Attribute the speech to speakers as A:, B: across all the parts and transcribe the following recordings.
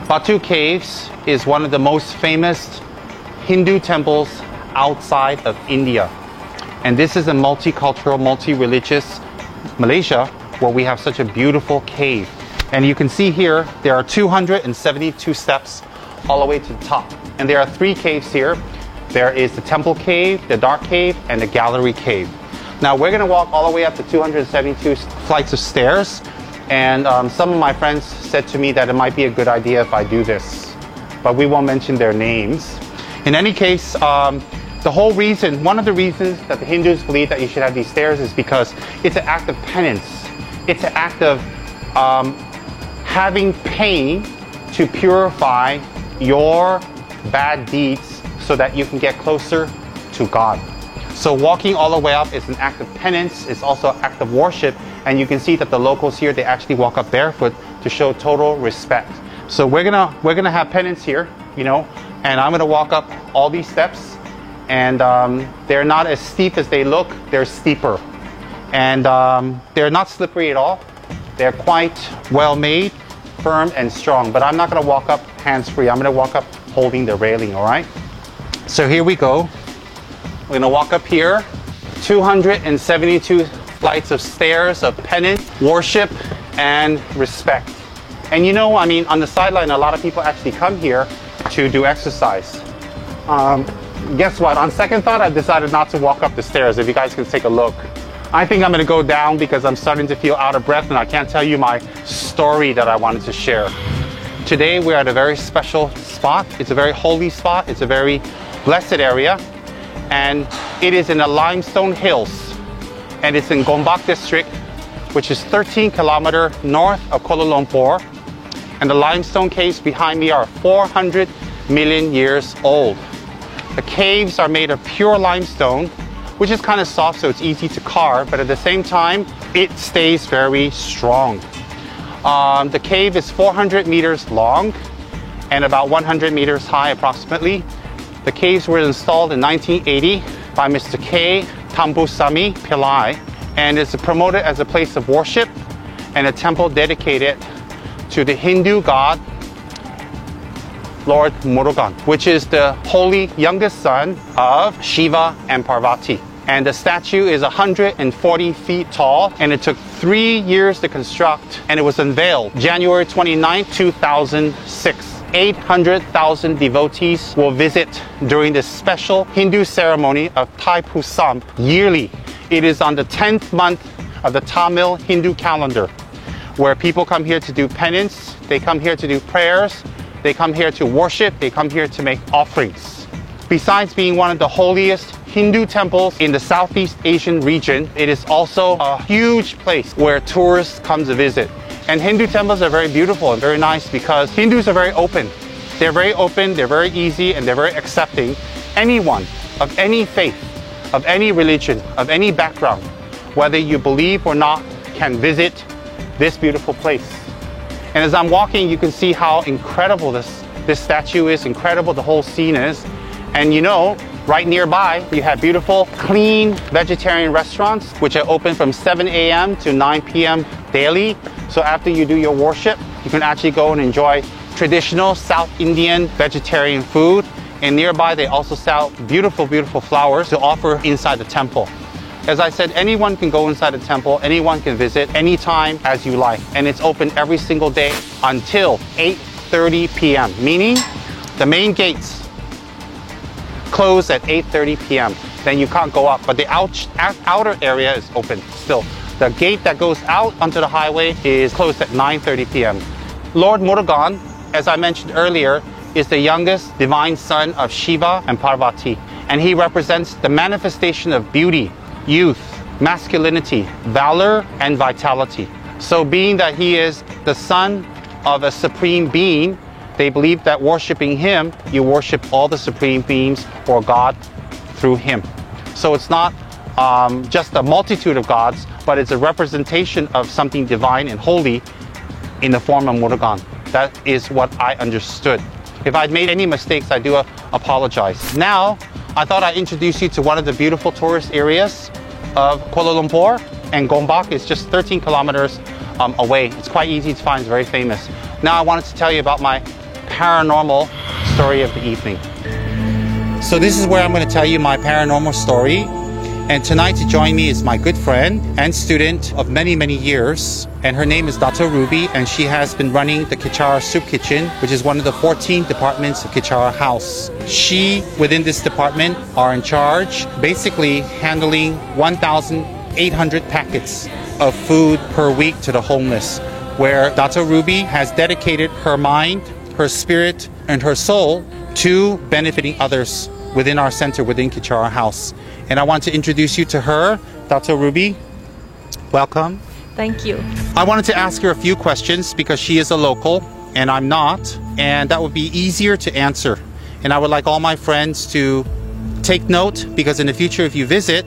A: Batu Caves is one of the most famous Hindu temples outside of India. And this is a multicultural, multi-religious Malaysia where we have such a beautiful cave. And you can see here, there are 272 steps all the way to the top. And there are 3 caves here. There is the Temple Cave, the Dark Cave, and the Gallery Cave. Now we're going to walk all the way up to 272 flights of stairs. And some of my friends said to me that it might be a good idea if I do this. But we won't mention their names. In any case, the whole reason, one of the reasons that the Hindus believe that you should have these stairs is because it's an act of penance. It's an act of having pain to purify your bad deeds so that you can get closer to God. So walking all the way up is an act of penance. It's also an act of worship. And you can see that the locals here, they actually walk up barefoot to show total respect. So we're gonna have penance here, you know, and I'm gonna walk up all these steps. And they're not as steep as they look, they're steeper. And they're not slippery at all. They're quite well made, firm and strong. But I'm not gonna walk up hands-free. I'm gonna walk up holding the railing, all right? So here we go. We're gonna walk up here, 272 flights of stairs of penance, worship, and respect. And you know, I mean, on the sideline, a lot of people actually come here to do exercise. Guess what? On second thought, I've decided not to walk up the stairs. If you guys can take a look. I think I'm gonna go down because I'm starting to feel out of breath and I can't tell you my story that I wanted to share. Today, we're at a very special spot. It's a very holy spot. It's a very blessed area. And it is in the Limestone Hills. And it's in Gombak district, which is 13 kilometers north of Kuala Lumpur. And the limestone caves behind me are 400 million years old. The caves are made of pure limestone, which is kind of soft, so it's easy to carve, but at the same time, it stays very strong. The cave is 400 meters long and about 100 meters high approximately. The caves were installed in 1980 by Mr. K. Tambusami Pillai, and it's promoted as a place of worship and a temple dedicated to the Hindu god Lord Murugan, which is the holy youngest son of Shiva and Parvati. And the statue is 140 feet tall, and it took 3 years to construct, and it was unveiled January 29, 2006. 800,000 devotees will visit during this special Hindu ceremony of Thai Pusam yearly. It is on the 10th month of the Tamil Hindu calendar, where people come here to do penance, they come here to do prayers, they come here to worship, they come here to make offerings. Besides being one of the holiest Hindu temples in the Southeast Asian region, it is also a huge place where tourists come to visit. And Hindu temples are very beautiful and very nice because Hindus are very open. They're very open, they're very easy, and they're very accepting. Anyone of any faith, of any religion, of any background, whether you believe or not, can visit this beautiful place. And as I'm walking, you can see how incredible this statue is, incredible the whole scene is. And you know, right nearby, you have beautiful, clean vegetarian restaurants, which are open from 7 a.m. to 9 p.m. daily. So after you do your worship, you can actually go and enjoy traditional South Indian vegetarian food. And nearby, they also sell beautiful, beautiful flowers to offer inside the temple. As I said, anyone can go inside the temple, anyone can visit anytime as you like. And it's open every single day until 8:30 p.m., meaning the main gates close at 8:30 p.m. Then you can't go up, but the outer area is open still. The gate that goes out onto the highway is closed at 9:30 p.m. Lord Murugan, as I mentioned earlier, is the youngest divine son of Shiva and Parvati. And he represents the manifestation of beauty, youth, masculinity, valor, and vitality. So being that he is the son of a supreme being, they believe that worshiping him, you worship all the supreme beings or God through him. So it's not just a multitude of gods, but it's a representation of something divine and holy in the form of Murugan. That is what I understood. If I'd made any mistakes, I do apologize. Now, I thought I'd introduce you to one of the beautiful tourist areas of Kuala Lumpur, and Gombak is just 13 kilometers away. It's quite easy to find, it's very famous. Now I wanted to tell you about my paranormal story of the evening. So this is where I'm going to tell you my paranormal story. And tonight to join me is my good friend and student of many, many years. And her name is Dr. Ruby, and she has been running the Kichara Soup Kitchen, which is one of the 14 departments of Kichara House. She, within this department, are in charge, basically handling 1,800 packets of food per week to the homeless, where Dr. Ruby has dedicated her mind, her spirit, and her soul to benefiting others within our center, within Kichara House. And I want to introduce you to her. Dr. Ruby, welcome.
B: Thank you.
A: I wanted to ask her a few questions because she is a local and I'm not, and that would be easier to answer. And I would like all my friends to take note, because in the future, if you visit,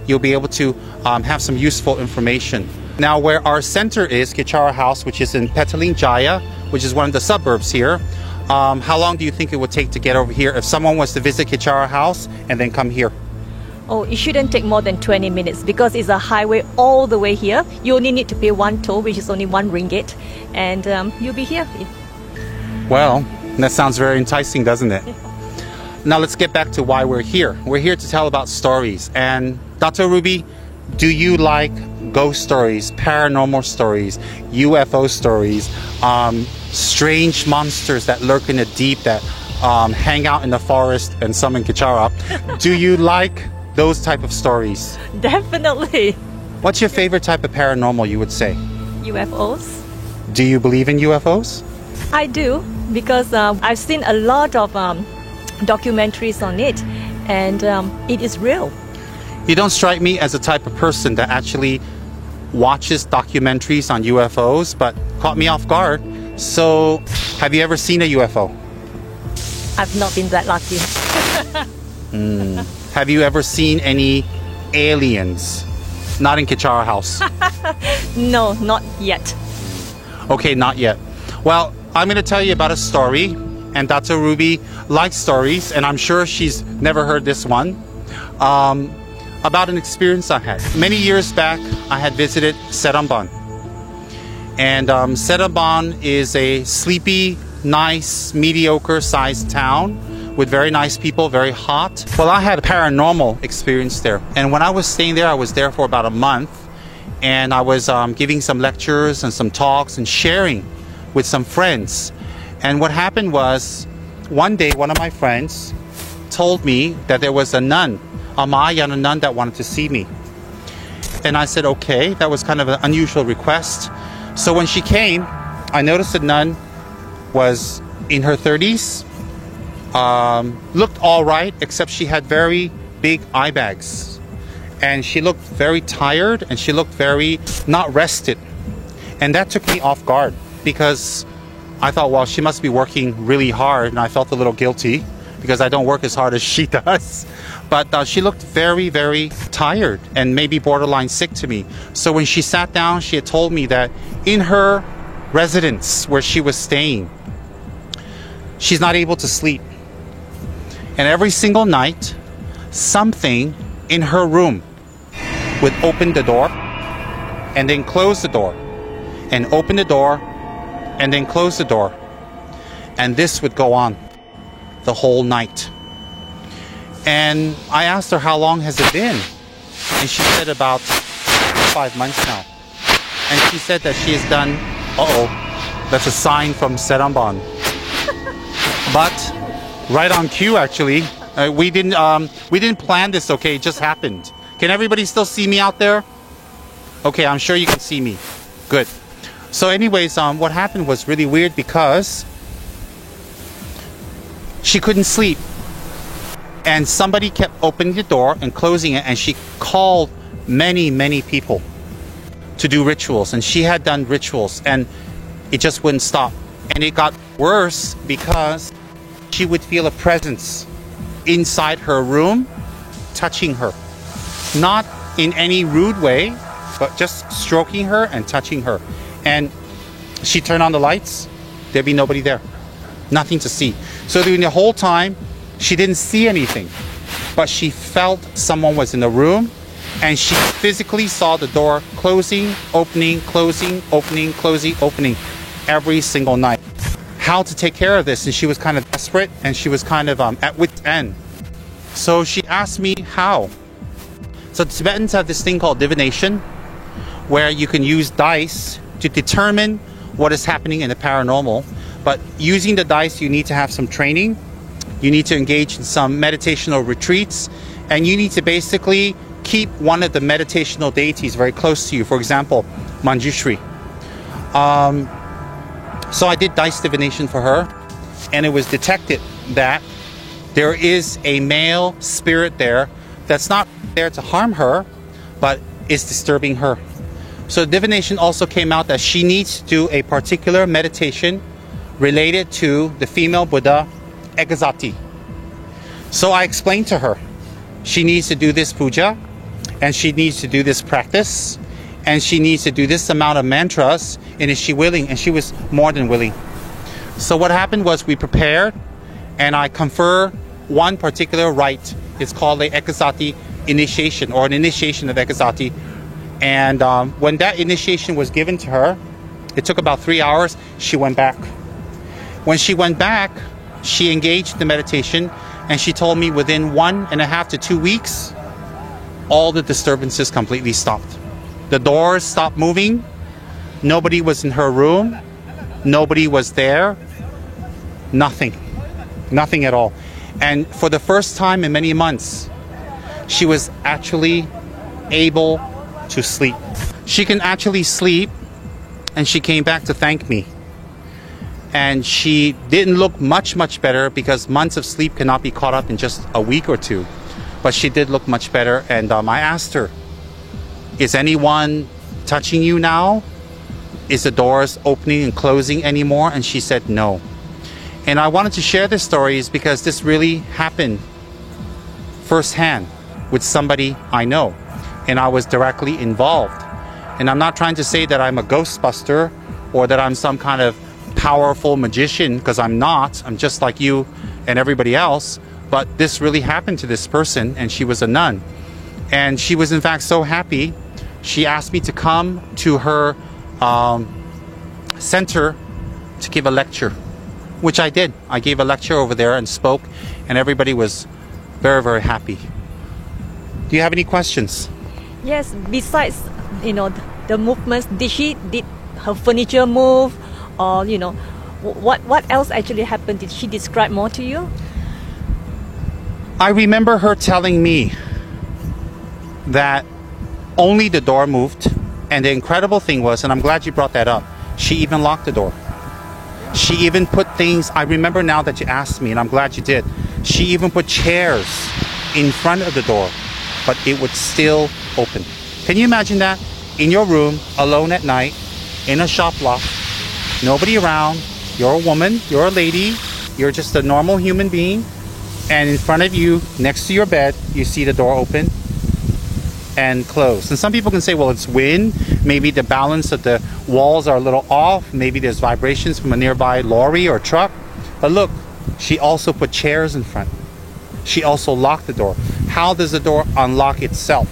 A: you'll be able to have some useful information. Now, where our center is, Kichara House, which is in Petaling Jaya, which is one of the suburbs here, how long do you think it would take to get over here if someone was to visit Kichara House and then come here?
B: Oh, it shouldn't take more than 20 minutes because it's a highway all the way here. You only need to pay one toll, which is only 1 ringgit, and you'll be here.
A: Well, that sounds very enticing, doesn't it? Now let's get back to why we're here. We're here to tell about stories. And Dr. Ruby, do you like ghost stories, paranormal stories, UFO stories, strange monsters that lurk in the deep, that hang out in the forest, and some in Kichara? Do you like those type of stories?
B: Definitely.
A: What's your favorite type of paranormal, you would say?
B: UFOs.
A: Do you believe in UFOs?
B: I do, because I've seen a lot of documentaries on it, and it is real.
A: You don't strike me as a type of person that actually watches documentaries on UFOs, but caught me off guard. So, have you ever seen a UFO?
B: I've not been that lucky.
A: Have you ever seen any aliens? Not in Kichara House.
B: No, not yet.
A: Okay, not yet. Well, I'm going to tell you about a story, and Dr. Ruby likes stories, and I'm sure she's never heard this one, about an experience I had. Many years back, I had visited Seremban. And Seremban is a sleepy, nice, mediocre-sized town with very nice people, very hot. Well, I had a paranormal experience there. And when I was staying there, I was there for about a month. And I was giving some lectures and some talks and sharing with some friends. And what happened was, one day, one of my friends told me that there was a nun, a Mahayana nun, that wanted to see me. And I said, okay, that was kind of an unusual request. So when she came, I noticed the nun was in her 30s, looked all right, except she had very big eye bags. And she looked very tired, and she looked very not rested. And that took me off guard, because I thought, well, she must be working really hard, and I felt a little guilty because I don't work as hard as she does. But she looked very, very tired and maybe borderline sick to me. So when she sat down, she had told me that in her residence where she was staying, she's not able to sleep. And every single night, something in her room would open the door and then close the door, and open the door and then close the door. And this would go on the whole night. And I asked her, how long has it been? And she said about 5 months now. And she said that she has done, that's a sign from Seremban. But right on cue, actually, we didn't plan this, okay, it just happened. Can everybody still see me out there? Okay, I'm sure you can see me. Good. So anyways, what happened was really weird, because she couldn't sleep. And somebody kept opening the door and closing it, and she called many, many people to do rituals. And she had done rituals, and it just wouldn't stop. And it got worse because she would feel a presence inside her room touching her. Not in any rude way, but just stroking her and touching her. And she'd turn on the lights, there'd be nobody there. Nothing to see. So during the whole time, she didn't see anything, but she felt someone was in the room, and she physically saw the door closing, opening, closing, opening, closing, opening every single night. how to take care of this, and she was kind of desperate and she was kind of at wit's end. So she asked me how. So Tibetans have this thing called divination, where you can use dice to determine what is happening in the paranormal. But using the dice, you need to have some training. You need to engage in some meditational retreats, and you need to basically keep one of the meditational deities very close to you. For example, Manjushri. So I did dice divination for her, and it was detected that there is a male spirit there that's not there to harm her, but is disturbing her. So divination also came out that she needs to do a particular meditation related to the female Buddha, Ekazati. So I explained to her, she needs to do this puja, and she needs to do this practice, and she needs to do this amount of mantras, and is she willing? And she was more than willing. So what happened was we prepared, and I confer one particular rite. It's called the Ekazati initiation, or an initiation of Ekazati. And when that initiation was given to her, it took about 3 hours. She went back. When she went back, she engaged the meditation, and she told me within 1.5 to 2 weeks, all the disturbances completely stopped. The doors stopped moving. Nobody was in her room. Nobody was there. Nothing. Nothing at all. And for the first time in many months, she was actually able to sleep. She can actually sleep, and she came back to thank me. And she didn't look much better, because months of sleep cannot be caught up in just a week or two. But she did look much better, and I asked her, is anyone touching you now? Is the doors opening and closing anymore? And she said no. And I wanted to share this story is because this really happened firsthand with somebody I know, and I was directly involved. And I'm not trying to say that I'm a ghostbuster or that I'm some kind of powerful magician, because I'm not. I'm just like you and everybody else. But this really happened to this person, and she was a nun. And she was in fact so happy, she asked me to come to her center to give a lecture, which I did. I gave a lecture over there and spoke, and everybody was very happy. Do you have any questions?
B: Yes, besides, the movements, did her furniture move, or, what else actually happened? Did she describe more to you?
A: I remember her telling me that only the door moved, and the incredible thing was, and I'm glad you brought that up, she even locked the door. She even put things, I remember now that you asked me, and I'm glad you did, she even put chairs in front of the door, but it would still open. Can you imagine that? In your room, alone at night, in a shop loft, nobody around, you're a woman, you're a lady, you're just a normal human being, and in front of you, next to your bed, you see the door open and close. And some people can say, well, it's wind, maybe the balance of the walls are a little off, maybe there's vibrations from a nearby lorry or truck. But look, she also put chairs in front. She also locked the door. How does the door unlock itself?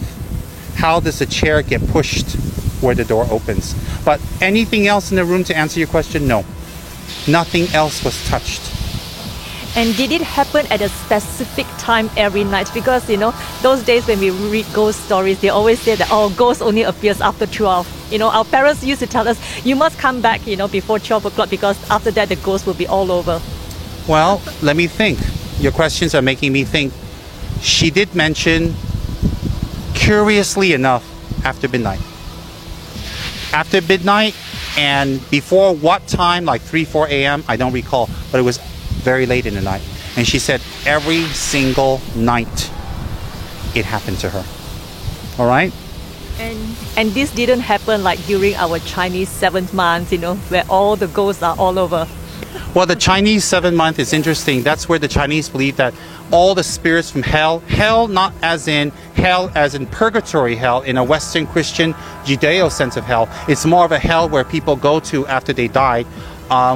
A: How does a chair get pushed where the door opens? But anything else in the room, to answer your question? No. Nothing else was touched.
B: And did it happen at a specific time every night? Because, those days when we read ghost stories, they always say that, ghost only appears after 12. Our parents used to tell us, you must come back, before 12 o'clock, because after that the ghost will be all over.
A: Well, let me think. Your questions are making me think. She did mention, curiously enough, after midnight. After midnight, and before what time, like 3, 4 a.m., I don't recall, but it was very late in the night. And she said every single night it happened to her. All right?
B: And this didn't happen like during our Chinese 7th month, where all the ghosts are all over.
A: Well, the Chinese 7th month is interesting. That's where the Chinese believe that all the spirits from hell not as in hell as in purgatory hell in a Western Christian Judeo sense of hell. It's more of a hell where people go to after they die,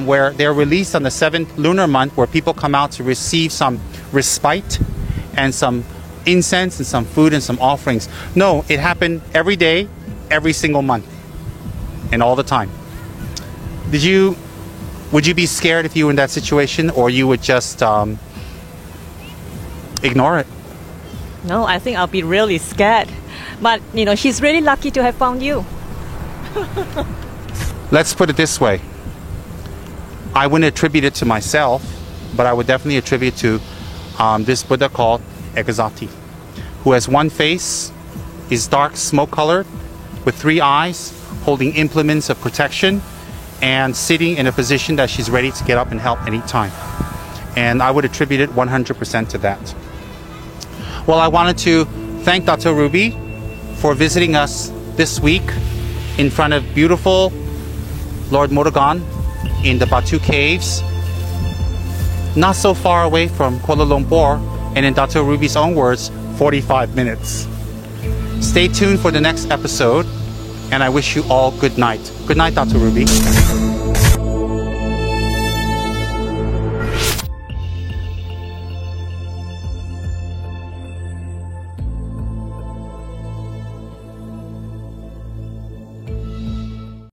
A: where they're released on the 7th lunar month, where people come out to receive some respite and some incense and some food and some offerings. No, it happened every day, every single month, and all the time. Did you Would you be scared if you were in that situation, or you would just ignore it?
B: No, I think I'll be really scared. But, she's really lucky to have found you.
A: Let's put it this way. I wouldn't attribute it to myself, but I would definitely attribute to this Buddha called Ekazati, who has one face, is dark smoke colored, with 3 eyes, holding implements of protection, and sitting in a position that she's ready to get up and help anytime. And I would attribute it 100% to that. Well, I wanted to thank Dr. Ruby for visiting us this week in front of beautiful Lord Motogon in the Batu Caves, not so far away from Kuala Lumpur, and in Dr. Ruby's own words, 45 minutes. Stay tuned for the next episode, and I wish you all good night. Good night, Dr. Ruby.